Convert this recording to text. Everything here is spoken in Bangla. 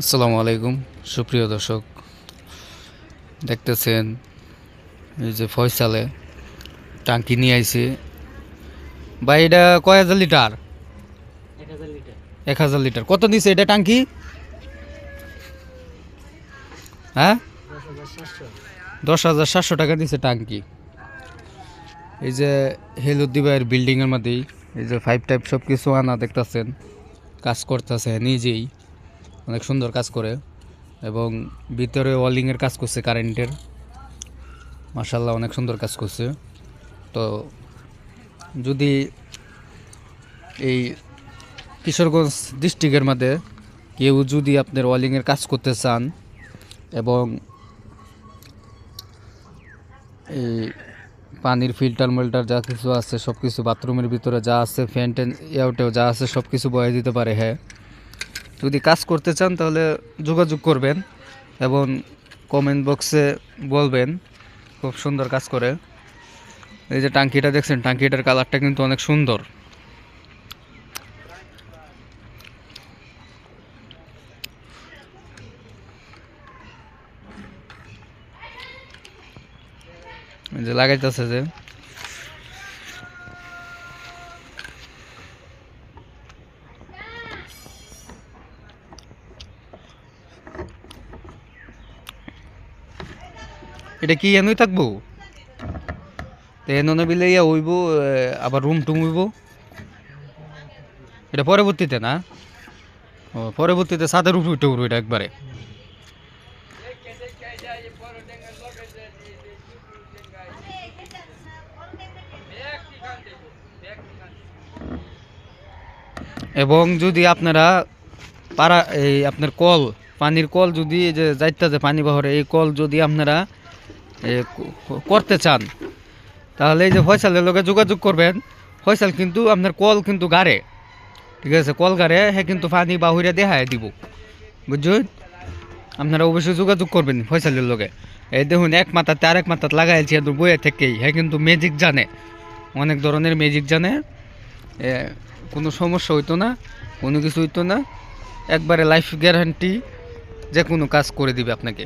আসসালামু আলাইকুম সুপ্রিয় দর্শক, দেখতেছেন এই যে ফয়সালে টাঙ্কি নিয়ে আইছে। ভাই এটা কয় হাজার লিটার? 1000 লিটার। 1,000 লিটার। কত নিছে এটা টাঙ্কি? হ্যাঁ, 10,700। 10,700 টাকা নিছে টাঙ্কি। এই যে হেলুদ্দি ভাইয়ের বিল্ডিংয়ের মধ্যেই এই যে ফাইভ টাইপ সব কিছু আনা দেখতেছেন, কাজ করতেছে নিজেই, অনেক সুন্দর কাজ করে এবং ভিতরে ওয়ালিংয়ের কাজ করছে কারেন্টের। মাশাল্লাহ অনেক সুন্দর কাজ করছে। তো যদি এই কিশোরগঞ্জ ডিস্ট্রিক্টের মধ্যে কেউ যদি আপনার ওয়ালিংয়ের কাজ করতে চান এবং এই পানির ফিল্টার মিল্টার যা কিছু আছে সব কিছু বাথরুমের ভিতরে যা আছে ফ্যান ট্যান ইয়াউটেও যা আছে সব কিছু বয়ে দিতে পারে। হ্যাঁ, যদি কাজ করতে চান তাহলে যোগাযোগ করবেন এবং কমেন্ট বক্সে বলবেন। খুব সুন্দর কাজ করে। এই যে টাঙ্কিটা দেখছেন, টাঙ্কিটার কালারটা কিন্তু অনেক সুন্দর। এই যে লাগাইতেছে যে এটা কি এনই থাকবো, তো এনে বিলে ইয়া হইব, আবার রুম টুম হইব। এটা পরবর্তীতে না? ও, পরবর্তীতে ছাদের উপরে উঠে উঠবো এটা একবারে। এবং যদি আপনারা এই আপনার কল, পানির কল যদি এই যে যাইতেছে পানি বহরে, এই কল যদি আপনারা করতে চান তাহলে এই যে ফয়সালের লোকে যোগাযোগ করবেন। ফয়সাল কিন্তু আপনার কল কিন্তু গাড়ে, ঠিক আছে, কল গাড়ে, হ্যাঁ কিন্তু পানি বাহুরে দেখায় দিব, বুঝছেন? আপনারা অবশ্যই যোগাযোগ করবেন ফয়সালের লোকে। এই দেখুন এক মাথাতে আরেক মাথাতে লাগাইছি বইয়ে থেকেই, হ্যাঁ কিন্তু ম্যাজিক জানে, অনেক ধরনের ম্যাজিক জানে। এ, কোনো সমস্যা হইতো না, কোনো কিছু হইতো না, একবারে লাইফ গ্যারান্টি, যে কোনো কাজ করে দিবে আপনাকে।